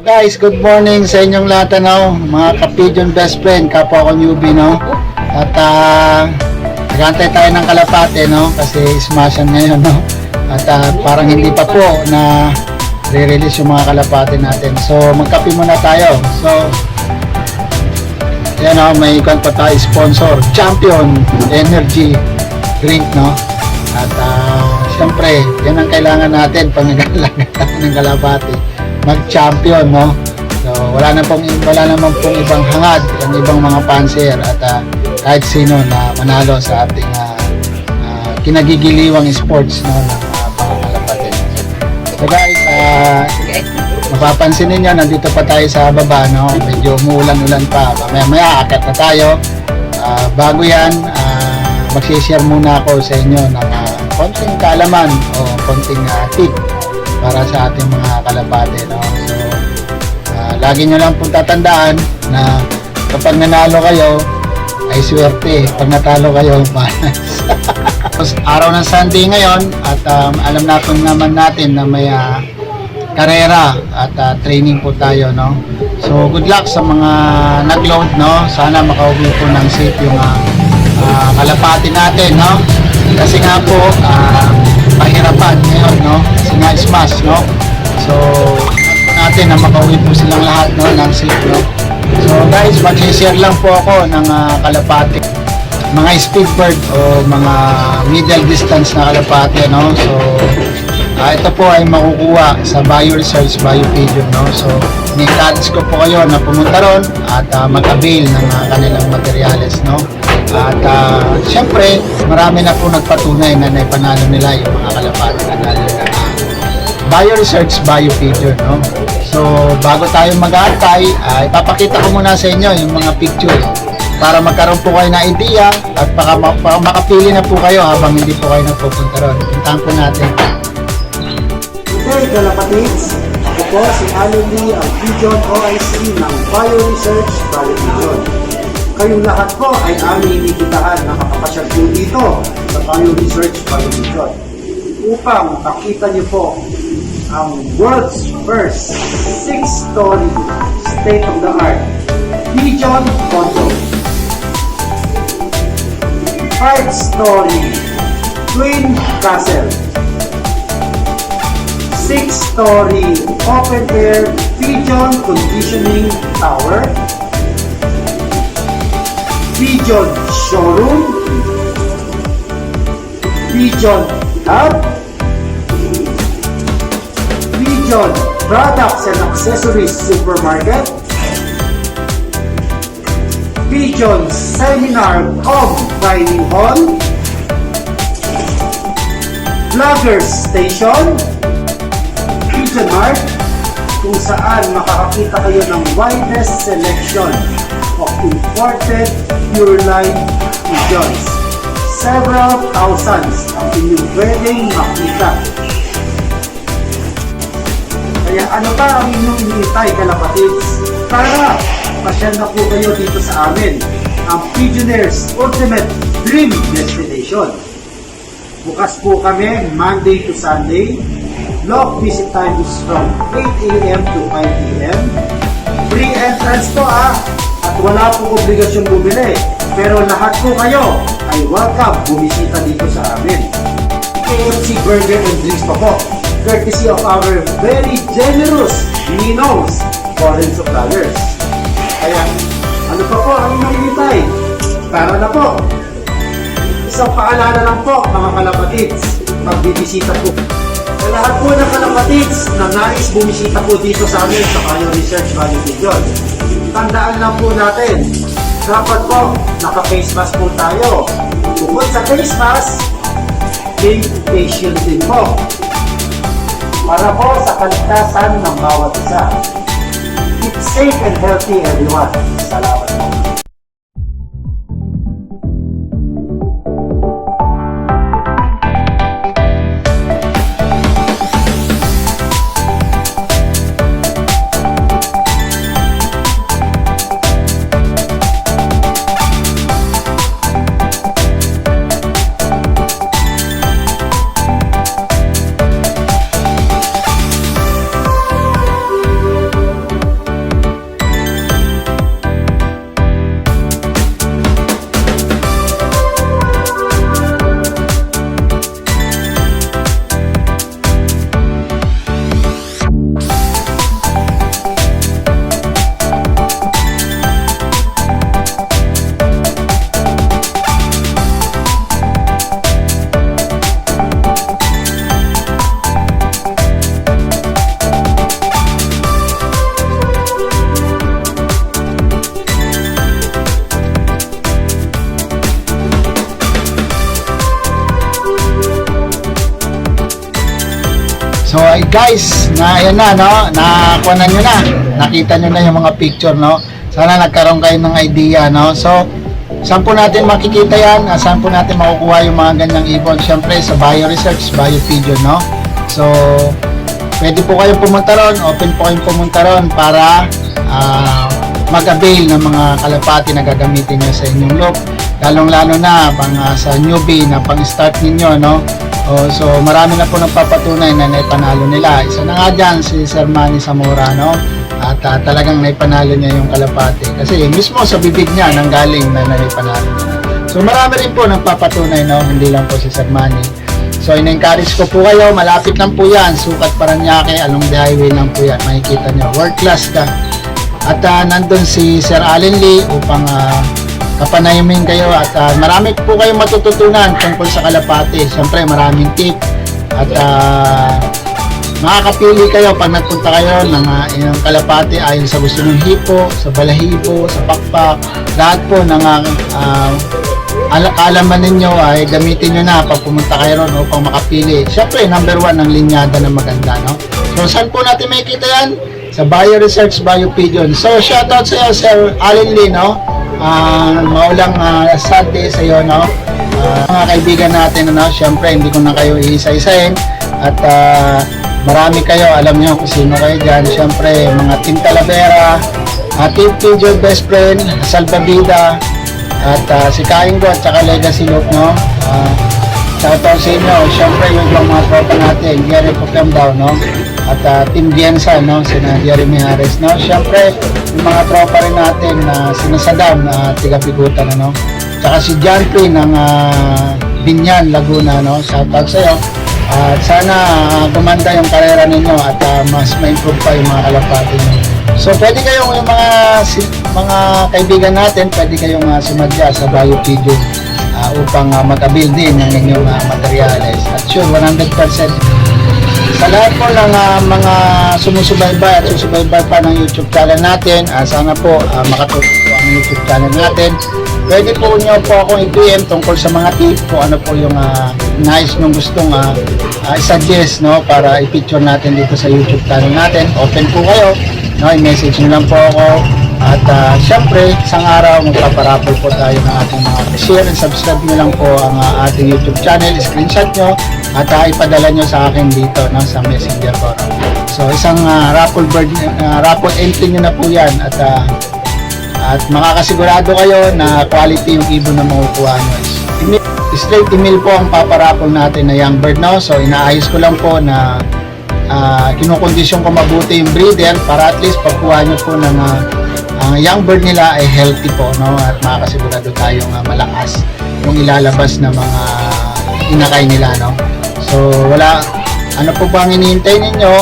Guys, good morning sa inyong lahat, ano, mga ka-pigeon best friend, kapwa ko newbie, no? At nagantay tayo ng kalapate, no? Kasi smashan ngayon, no? At parang hindi pa po na re-release yung mga kalapate natin. So, magkape muna tayo. So, yan, no? May ikon pa tayo sponsor, Champion Energy Drink, no? At siyempre, yan ang kailangan natin pag nag-alaga ng kalapate, mag-champion, no? So wala naman pong ibang hangad ang ibang mga panser at kahit sino na manalo sa ating kinagigiliwang sports, no, ng mga kalapate. So guys, mapapansin niyo nandito pa tayo sa baba, no? Medyo umuulan-ulan pa. Maya akat na tayo. Bago yan, mag-share muna ako sa inyo ng konting kaalaman o konting tip para sa ating mga kalapate, no? So, lagi nyo lang pong tatandaan na kapag nanalo kayo ay swerte, pag natalo kayo malas. Araw ng Sunday ngayon at alam natin na may karera at training po tayo, no? So good luck sa mga nag-load, no? Sana makauwi po ng safe yung kalapate natin, no? Kasi nga po pahirapan ngayon, no? Kasi nga smash, no? So natin na makauwi po silang lahat, no, ng safe, no? So guys, mag-share lang po ako ng kalapate, mga speedbird o mga middle distance na kalapate, no? So ito po ay makukuha sa Bioresearch, Biopigeons, no? So ni-encourage ko po kayo na pumunta ron at mag-avail ng kanilang materyales, no? At siyempre marami na po nagpatunay na naipanalo nila yung mga kalapate na galing Bioresearch, Biopigeons, no? So bago tayo mag-aantay, ipapakita ko muna sa inyo yung mga picture para magkaroon po kayo na idea at makapili na po kayo habang hindi po kayo nagpupunta ron. Puntahan po natin. Hey kalapatids, ako po si Maraming, ang Pigeon OIC ng Bioresearch, Biopigeons. Kayong lahat po ay aming inibitahan na makapasyal po dito sa Bioresearch, Biopigeons upang makita niyo po ang world's first 6-story state-of-the-art pigeon condo, 5-story twin castle, 6-story open-air pigeon conditioning tower, pigeon showroom, pigeon hub, pigeon products and accessories supermarket, pigeon seminar dining hall, vloggers station, pigeon mart kung saan makakakita kayo ng widest selection of imported pure line pigeons. Several thousands ang inyong pwedeng makita. Kaya ano pa ang inyong initay, kalapatids? Tara, pasyal na po kayo dito sa amin, ang Pigeoneers Ultimate Dream Destination. Bukas po kami Monday to Sunday. Loft visit time is from 8 a.m. to 5 p.m. Free entrance po at wala po obligasyon bumili. Pero lahat po kayo ay welcome bumisita dito sa amin. KFC burger and drinks pa po, courtesy of our very generous Ninos foreign suppliers. Kaya ano pa po ang hinihintay? Tara na po! Isang paalala lang po, mga kalapatids, magbibisita po. Sa lahat po ng kalapatids na nais bumisita po dito sa amin sa Bioresearch, Biopigeons, tandaan lang po natin, dapat po naka-face mask po tayo. Bukod sa face mask, be patient din po para po sa kaligtasan ng bawat isa. Keep safe and healthy, everyone. Salamat po. So guys, na ayan na, no? Nakakuha na nyo na. Nakita nyo na yung mga picture, no? Sana nagkaroon kayo ng idea, no? So, saan po natin makikita yan? Saan po natin makukuha yung mga ganyang ibon? Siyempre, sa Bioresearch, Biopigeon, no? So, pwede po kayong pumunta ron, open po kayong pumunta ron para mag-avail ng mga kalapati na gagamitin nyo sa inyong loft. Lalong-lalo na sa newbie na pang-start ninyo, no? So, marami na po nagpapatunay na naipanalo nila. Isa na nga dyan, si Sir Manny Zamora, no? At talagang naipanalo niya yung kalapati. Kasi mismo sa bibig niya nanggaling na naipanalo niya. So, marami rin po nagpapatunay, no? Hindi lang po si Sir Manny. So, in-encourage ko po kayo, malapit lang po yan, Sukat Paranaque, along the highway lang po yan, makikita nyo, world class ka. At nandun si Sir Allen Lee upang kapanayamin kayo at marami po kayong matututunan tungkol sa kalapati. Siyempre, maraming tip at makakapili kayo pag nagpunta kayo ng inyong kalapati ayon sa gusto ng hipo, sa balahibo, sa pakpak, lahat po ng kaalaman ninyo ay gamitin nyo na pag pumunta kayo ron upang makapili. Siyempre, number 1 ang linyada na maganda, no? So, saan po natin makikita yan? Sa Bioresearch, Biopigeons. So, shoutout sa iyo, Sir Allen Lee, no? Maulang Sunday sa iyo, no? Mga kaibigan natin, no? Siyempre, hindi ko na kayo iisa-isahin. At marami kayo, alam niyo kung sino kayo dyan. Siyempre, mga Team Talavera, Team Pigeon, Best Friend, Salvavida, at si Kaingo at saka Legacy Loop, no? Shoutout sa inyo. Siyempre, yung mga tropa natin, Gary Pocamdao, no? At Team Diensa, no? Sina Jeremy Harris, no? Siyempre, yung mga tropa rin natin na sinasadam na tiga-pigutan, no? Tsaka si John P. ng Binyan, Laguna, no? Shoutout sa iyo. At sana gumanda yung karera ninyo at mas ma-improve pa yung mga kalapati nyo. So, pwede kayong yung mga kaibigan natin, pwede kayong sumadya sa Biopigeon upang mag-avail din ng inyong materials. At sure, 100% sa lahat po ng mga sumusubaybay at susubaybay pa ng YouTube channel natin, sana po makatulong po ang YouTube channel natin. Pwede po nyo po akong i-PM tungkol sa mga tips po, ano po yung nais nung gustong i-suggest, no, para i-picture natin dito sa YouTube channel natin. Open po kayo, no, i-message nyo lang po ako. At syempre, isang araw magpaparapol po tayo ng ating mga share and subscribe nyo lang po ang ating YouTube channel, screenshot nyo at ipadala nyo sa akin dito, no, sa messenger ko, no? So isang raffle entry nyo na po yan at makakasigurado kayo na quality yung ibon na makukuha nyo. Straight email po ang paparapol natin na young bird, no? So inaayos ko lang po na kinukondisyon ko mabuti yung breeder para at least pagkuha nyo po ng ang young bird nila ay healthy po, no? At makakasigurado tayong malakas yung ilalabas na mga inakay nila, no? So wala, ano po ba ang hinihintay ninyo?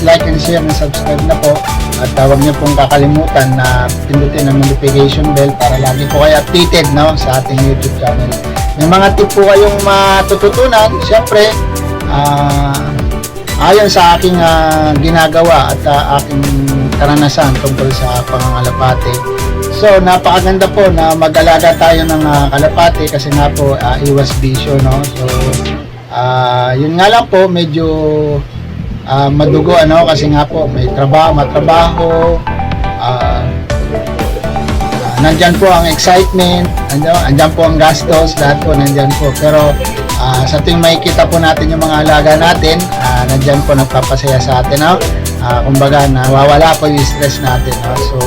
Like and share and subscribe na po at huwag niyo pong kakalimutan na pindutin ang notification bell para lagi po kayo updated, no, sa ating YouTube channel. May mga tip po kayong matututunan, syempre ayon sa aking ginagawa at aking karanasan tungkol sa pangangalapate. So, napakaganda po na mag-alaga tayo ng kalapate kasi nga po iwas bisyo, no? So, yun nga lang po, medyo madugo, ano, kasi nga po may matrabaho, nandyan po ang excitement, andyan po ang gastos, lahat po nandyan po. Pero sa tuwing makikita po natin yung mga alaga natin, nandyan po nagpapasaya sa atin, no? Kumbaga nawawala po yung stress natin, no? So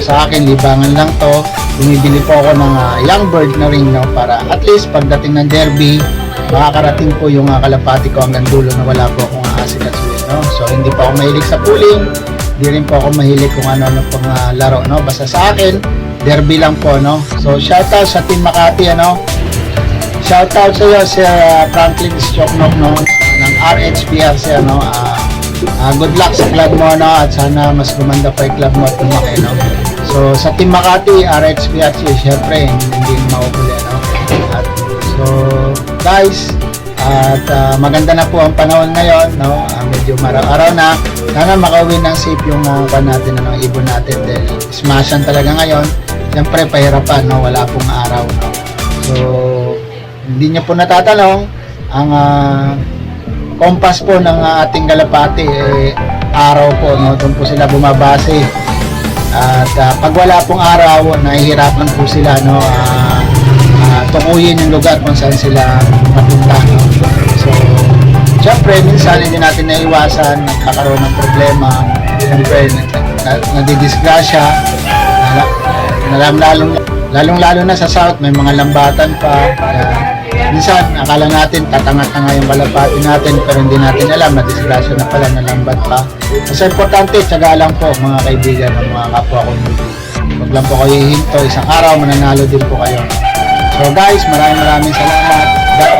sa akin libangan lang to, bumibili po ako ng young bird na ring, no, para at least pagdating ng derby makakarating po yung kalapati ko hanggang dulo na wala po akong aasikasuhin, no? So hindi po ako mahilig sa pooling, hindi rin po ako mahilig kung ano pong laro, no? Basta sa akin derby lang po, no? So shoutout sa Team Makati, ano? Shoutout sa iyo, Sir Franklin Stoknok, no, ng RHPRC, ano? Good luck sa club mo, no, at sana mas gumanda pa yung club mo at lumaki, no. So sa Team Makati, RHPRC, syempre hindi mauhuli, no. At so guys, at maganda na po ang panahon ngayon, no. Medyo maraw-araw na, sana makauwi ng safe yung natin, ano, ibon natin dahil smashan talaga ngayon. Syempre pahirapan, no, wala pong araw, no. So hindi niyo po natatanong ang compass po ng ating kalapati, araw po, no? Doon po sila bumabase. At pag wala pong araw, nahihirapan po sila, no? Tukuyin yung lugar kung saan sila mapunta, no? So, syempre, minsan hindi natin naiwasan, nagkakaroon ng problema, syempre, nadidisgrasya, lalong-lalo na sa south, may mga lambatan pa. Minsan, akala natin, tatanga-tanga yung kalapati natin, pero hindi natin alam, nadisgrasya na pala, nalambat pa. Mas importante, tsaga lang po, mga kaibigan, mga kapwa ko newbie. Huwag lang po kayo hihinto, isang araw, mananalo din po kayo. So guys, maraming salamat. God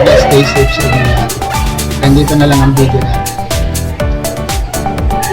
bless, stay safe sa inyo lahat. Nandito na lang ang video natin.